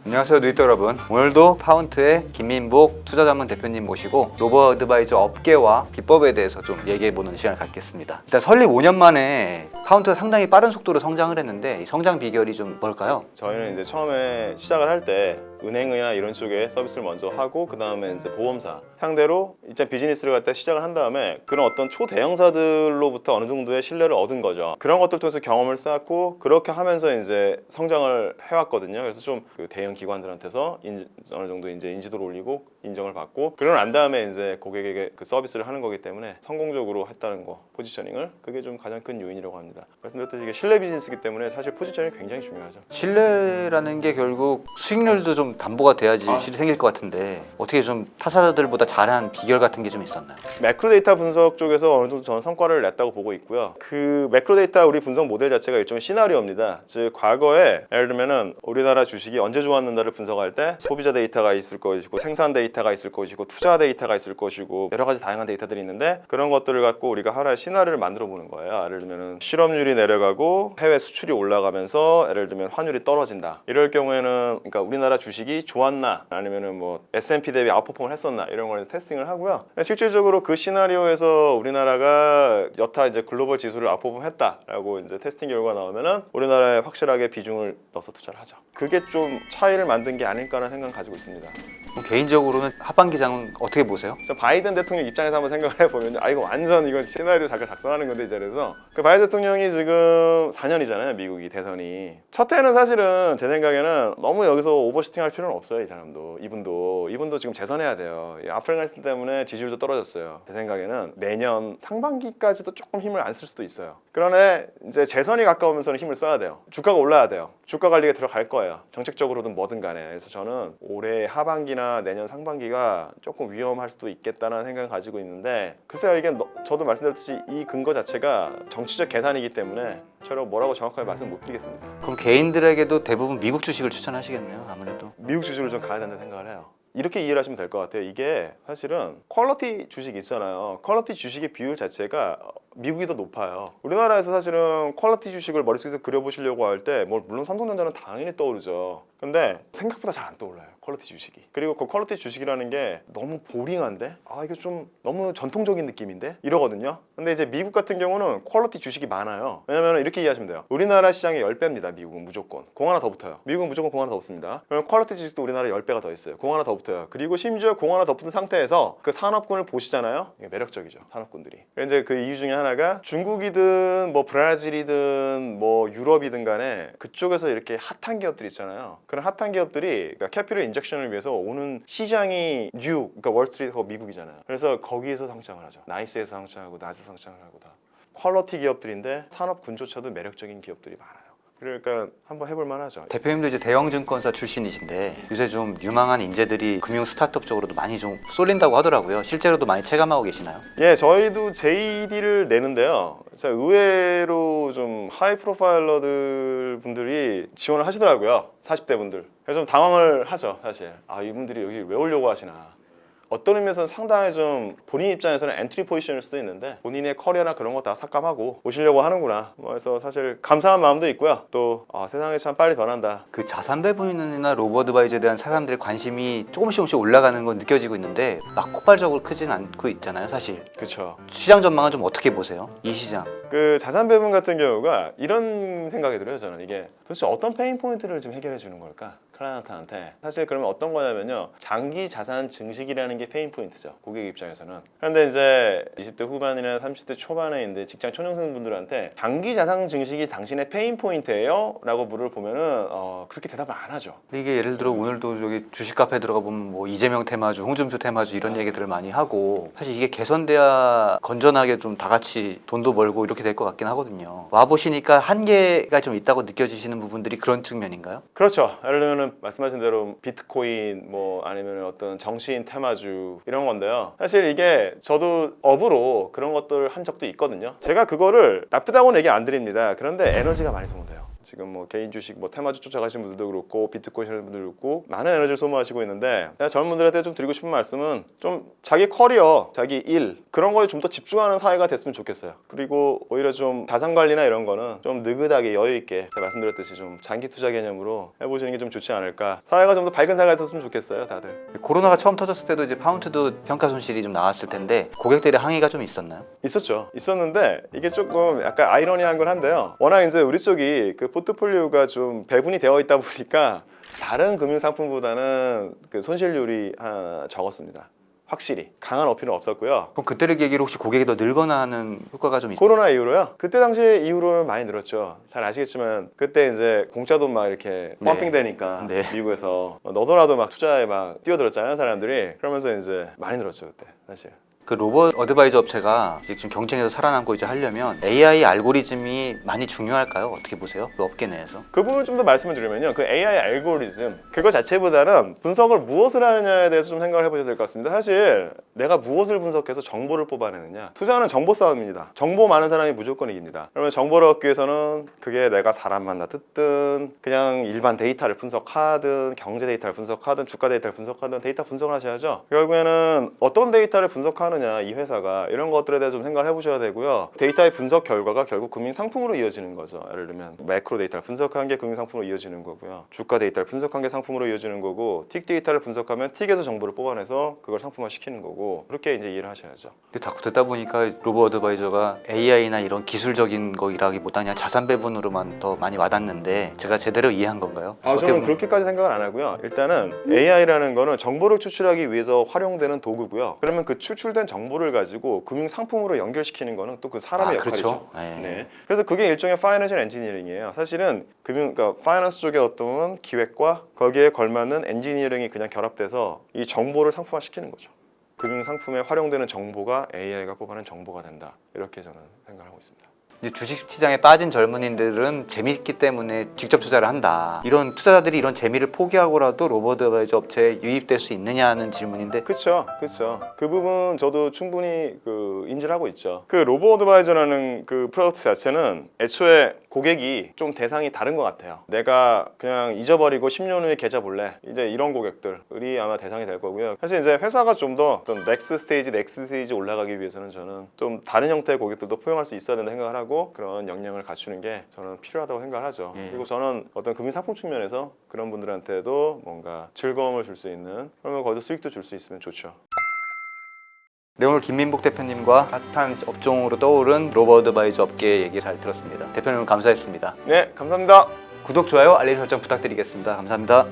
안녕하세요 누이터 여러분. 오늘도 파운트의 김민복 투자자문 대표님 모시고 로버 어드바이저 업계와 비법에 대해서 좀 얘기해보는 시간을 갖겠습니다. 일단 설립 5년 만에 파운트가 상당히 빠른 속도로 성장을 했는데 이 성장 비결이 좀 뭘까요? 저희는 이제 처음에 시작을 할 때 은행이나 이런 쪽에 서비스를 먼저 하고 그 다음에 이제 보험사 상대로 이제 비즈니스를 갖다 시작을 한 다음에 그런 어떤 초대형사들로부터 어느 정도의 신뢰를 얻은 거죠. 그런 것들 통해서 경험을 쌓고 그렇게 하면서 이제 성장을 해왔거든요. 그래서 좀 그 대형 기관들한테서 어느 정도 이제 인지도를 올리고 인정을 받고 그러고 난 다음에 이제 고객에게 그 서비스를 하는 거기 때문에 성공적으로 했다는 거, 포지셔닝을 그게 좀 가장 큰 요인이라고 합니다. 말씀드렸듯이 이게 신뢰 비즈니스이기 때문에 사실 포지셔닝이 굉장히 중요하죠. 신뢰라는 게 결국 수익률도 좀 담보가 돼야지 실이 생길 것 같은데 어떻게 좀 타사들보다 잘한 비결 같은 게 좀 있었나요? 매크로 데이터 분석 쪽에서 어느 정도 저는 성과를 냈다고 보고 있고요. 그 매크로 데이터 우리 분석 모델 자체가 일종의 시나리오입니다. 즉 과거에 예를 들면은 우리나라 주식이 언제 좋았는가를 분석할 때 소비자 데이터가 있을 것이고 생산 데이터가 있을 것이고 투자 데이터가 있을 것이고 여러 가지 다양한 데이터들이 있는데 그런 것들을 갖고 우리가 하나의 시나리오를 만들어 보는 거예요. 예를 들면은 실업률이 내려가고 해외 수출이 올라가면서 예를 들면 환율이 떨어진다. 이럴 경우에는 그러니까 우리나라 주식이 좋았나 아니면은 뭐 S&P 대비 아웃퍼폼을 했었나 이런 걸 테스팅을 하고요. 실질적으로 그 시나리오에서 우리나라가 여타 이제 글로벌 지수를 아웃퍼폼했다라고 이제 테스팅 결과가 나오면은 우리나라에 확실하게 비중을 넣어서 투자를 하죠. 그게 좀 차이를 만든 게 아닐까라는 생각을 가지고 있습니다. 개인적으로는 하반기장은 어떻게 보세요? 저 바이든 대통령 입장에서 한번 생각을 해보면 이거 완전 이건 시나리오 잠깐 작성하는 건데 이 자리에서 그 바이든 대통령이 지금 4년이잖아요 미국이 대선이 첫 해는 사실은 제 생각에는 너무 여기서 오버슈팅할 필요는 없어요. 이 사람도 이분도 지금 재선해야 돼요. 아프가니스탄 때문에 지지율도 떨어졌어요. 제 생각에는 내년 상반기까지도 조금 힘을 안 쓸 수도 있어요. 그러나 이제 재선이 가까우면서는 힘을 써야 돼요. 주가가 올라야 돼요. 주가 관리에 들어갈 거예요. 정책적으로든 뭐든 간에. 그래서 저는 올해 하반기나 내년 상반기가 조금 위험할 수도 있겠다는 생각을 가지고 있는데 글쎄요 이게 저도 말씀드렸듯이 이 근거 자체가 정치적 계산이기 때문에 저는 뭐라고 정확하게 말씀 못 드리겠습니다. 그럼 개인들에게도 대부분 미국 주식을 추천하시겠네요 아무래도. 미국 주식을 좀 가야 된다는 생각을 해요. 이렇게 이해를 하시면 될 것 같아요. 이게 사실은 퀄리티 주식이 있잖아요. 퀄리티 주식의 비율 자체가 미국이 더 높아요. 우리나라에서 사실은 퀄리티 주식을 머릿속에서 그려보시려고 할 때 물론 삼성전자는 당연히 떠오르죠. 근데 생각보다 잘 안 떠올라요. 퀄리티 주식이. 그리고 그 퀄리티 주식이라는 게 너무 보링한데 이게 좀 너무 전통적인 느낌인데 이러거든요. 근데 이제 미국 같은 경우는 퀄리티 주식이 많아요. 왜냐면 이렇게 이해하시면 돼요. 우리나라 시장의 10배입니다. 미국은 무조건. 공 하나 더 붙어요. 미국은 무조건 공 하나 더 붙습니다. 그럼 퀄리티 주식도 우리나라 10배가 더 있어요. 공 하나 더 붙어요. 그리고 심지어 공 하나 더 붙은 상태에서 그 산업군을 보시잖아요. 이게 매력적이죠. 산업군들이. 이제 그 이유 중에 하나가 중국이든 뭐 브라질이든 뭐 유럽이든 간에 그쪽에서 이렇게 핫한 기업들이 있잖아요. 그런 핫한 기업들이 그러니까 캐피럴 인젝션을 위해서 오는 시장이 뉴욕, 그러니까 월스트리트가 미국이잖아요. 그래서 거기에서 상장을 하죠. 나이스에서 상장하고 나스에서 상장을 하고 다. 퀄리티 기업들인데 산업군조차도 매력적인 기업들이 많아요. 그러니까 한번 해볼 만하죠. 대표님도 이제 대형 증권사 출신이신데 요새 좀 유망한 인재들이 금융 스타트업 쪽으로도 많이 좀 쏠린다고 하더라고요. 실제로도 많이 체감하고 계시나요? 예, 저희도 JD를 내는데요. 제가 의외로 좀 하이 프로파일러들 분들이 지원을 하시더라고요. 40대 분들. 그래서 좀 당황을 하죠, 사실. 이분들이 여기 왜 오려고 하시나. 어떤 의미에서는 상당히 좀 본인 입장에서는 엔트리 포지션일 수도 있는데 본인의 커리어나 그런 거 다 삭감하고 오시려고 하는구나. 그래서 사실 감사한 마음도 있고요. 또 세상이 참 빨리 변한다. 그 자산 배분이나 로버 어드바이저에 대한 사람들의 관심이 조금씩 올라가는 건 느껴지고 있는데 막 폭발적으로 크진 않고 있잖아요 사실. 그렇죠. 시장 전망은 좀 어떻게 보세요? 이 시장. 그 자산 배분 같은 경우가 이런 생각이 들어요. 저는 이게 도대체 어떤 페인 포인트를 좀 해결해 주는 걸까? 클라이언트한테. 사실 그러면 어떤 거냐면요. 장기 자산 증식이라는 게 페인 포인트죠. 고객 입장에서는. 그런데 이제 20대 후반이나 30대 초반에 이제 직장 초년생 분들한테 장기 자산 증식이 당신의 페인 포인트예요? 라고 물어보면은 그렇게 대답을 안 하죠. 이게 예를 들어 오늘도 여기 주식 카페 들어가 보면 뭐 이재명 테마주, 홍준표 테마주 이런 얘기들을 많이 하고 사실 이게 개선돼야 건전하게 좀 다 같이 돈도 벌고 이렇게 될 것 같긴 하거든요. 와 보시니까 한계가 좀 있다고 느껴지시는 부분들이 그런 측면인가요? 그렇죠. 예를 들면 말씀하신 대로 비트코인 뭐 아니면 어떤 정치인 테마주 이런 건데요. 사실 이게 저도 업으로 그런 것들을 한 적도 있거든요. 제가 그거를 나쁘다고는 얘기 안 드립니다. 그런데 에너지가 많이 소모돼요. 지금 뭐 개인 주식 뭐 테마주 쫓아가시는 분들도 그렇고 비트코인 하시는 분들도 그렇고 많은 에너지를 소모하시고 있는데 제가 젊은 분들한테 좀 드리고 싶은 말씀은 좀 자기 커리어, 자기 일 그런 거에 좀 더 집중하는 사회가 됐으면 좋겠어요. 그리고 오히려 좀 자산 관리나 이런 거는 좀 느긋하게 여유 있게 제가 말씀드렸듯이 좀 장기 투자 개념으로 해보시는 게 좀 좋지 않을까. 사회가 좀 더 밝은 사회가 있었으면 좋겠어요, 다들. 코로나가 처음 터졌을 때도 이제 파운드도 평가 손실이 좀 나왔을 텐데 고객들의 항의가 좀 있었나요? 있었죠. 있었는데 이게 조금 약간 아이러니한 건 한데요. 워낙 이제 우리 쪽이 그 포트폴리오가 좀 배분이 되어 있다 보니까 다른 금융 상품보다는 그 손실률이 적었습니다. 확실히 강한 어필은 없었고요. 그럼 그때를 계기로 혹시 고객이 더 늘거나 하는 효과가 좀 있어요? 코로나 이후로요. 그때 당시 이후로는 많이 늘었죠. 잘 아시겠지만 그때 이제 공짜 돈 막 이렇게 네. 펌핑 되니까 네. 미국에서 너도나도 막 투자에 막 뛰어들었잖아요, 사람들이. 그러면서 이제 많이 늘었죠, 그때 사실. 그 로봇 어드바이저 업체가 지금 경쟁에서 살아남고 이제 하려면 AI 알고리즘이 많이 중요할까요? 어떻게 보세요? 그 업계 내에서? 그 부분을 좀 더 말씀을 드리면요. 그 AI 알고리즘 그거 자체보다는 분석을 무엇을 하느냐에 대해서 좀 생각을 해보셔야 될 것 같습니다. 사실 내가 무엇을 분석해서 정보를 뽑아내느냐. 투자는 정보 싸움입니다. 정보 많은 사람이 무조건 이깁니다. 그러면 정보를 얻기 위해서는 그게 내가 사람 만나 듣든 그냥 일반 데이터를 분석하든 경제 데이터를 분석하든 주가 데이터를 분석하든 데이터 분석을 하셔야죠. 결국에는 어떤 데이터를 분석하느냐 이 회사가 이런 것들에 대해서 좀 생각을 해보셔야 되고요. 데이터의 분석 결과가 결국 금융 상품으로 이어지는 거죠. 예를 들면 매크로 데이터를 분석한 게 금융 상품으로 이어지는 거고요. 주가 데이터를 분석한 게 상품으로 이어지는 거고 틱 데이터를 분석하면 틱에서 정보를 뽑아내서 그걸 상품화 시키는 거고 그렇게 이제 이해를 하셔야죠. 근데 자꾸 듣다 보니까 로봇 어드바이저가 AI나 이런 기술적인 거라기보다 그냥 자산 배분으로만 더 많이 와닿는데 제가 제대로 이해한 건가요? 어떻게 저는 보면- 그렇게까지 생각을 안 하고요. 일단은 AI라는 거는 정보를 추출하기 위해서 활용되는 도구고요. 그러면 그 추출된 정보를 가지고 금융 상품으로 연결시키는 거는 또 그 사람의 역할이죠. 그렇죠. 네. 네. 그래서 그게 일종의 파이낸셜 엔지니어링이에요. 사실은 그러니까 파이낸스 쪽의 어떤 기획과 거기에 걸맞는 엔지니어링이 그냥 결합돼서 이 정보를 상품화시키는 거죠. 금융 상품에 활용되는 정보가 AI가 뽑아낸 정보가 된다. 이렇게 저는 생각을 하고 있습니다. 이제 주식시장에 빠진 젊은이들은 재미있기 때문에 직접 투자를 한다. 이런 투자자들이 이런 재미를 포기하고라도 로봇 어드바이저 업체에 유입될 수 있느냐는 질문인데 그렇죠. 그 부분 저도 충분히 그 인지를 하고 있죠. 그 로보 어드바이저라는 그 프로덕트 자체는 애초에 고객이 좀 대상이 다른 것 같아요. 내가 그냥 잊어버리고 10년 후에 계좌 볼래. 이제 이런 고객들이 아마 대상이 될 거고요. 사실 이제 회사가 좀 더 넥스트 스테이지 올라가기 위해서는 저는 좀 다른 형태의 고객들도 포용할 수 있어야 된다 생각을 하고 그런 역량을 갖추는 게 저는 필요하다고 생각을 하죠. 예. 그리고 저는 어떤 금융 상품 측면에서 그런 분들한테도 뭔가 즐거움을 줄 수 있는 그러면 거기서 수익도 줄 수 있으면 좋죠. 네, 오늘 김민복 대표님과 핫한 업종으로 떠오른 로봇 어드바이저 업계 얘기 잘 들었습니다. 대표님 감사했습니다. 네, 감사합니다. 구독, 좋아요, 알림 설정 부탁드리겠습니다. 감사합니다.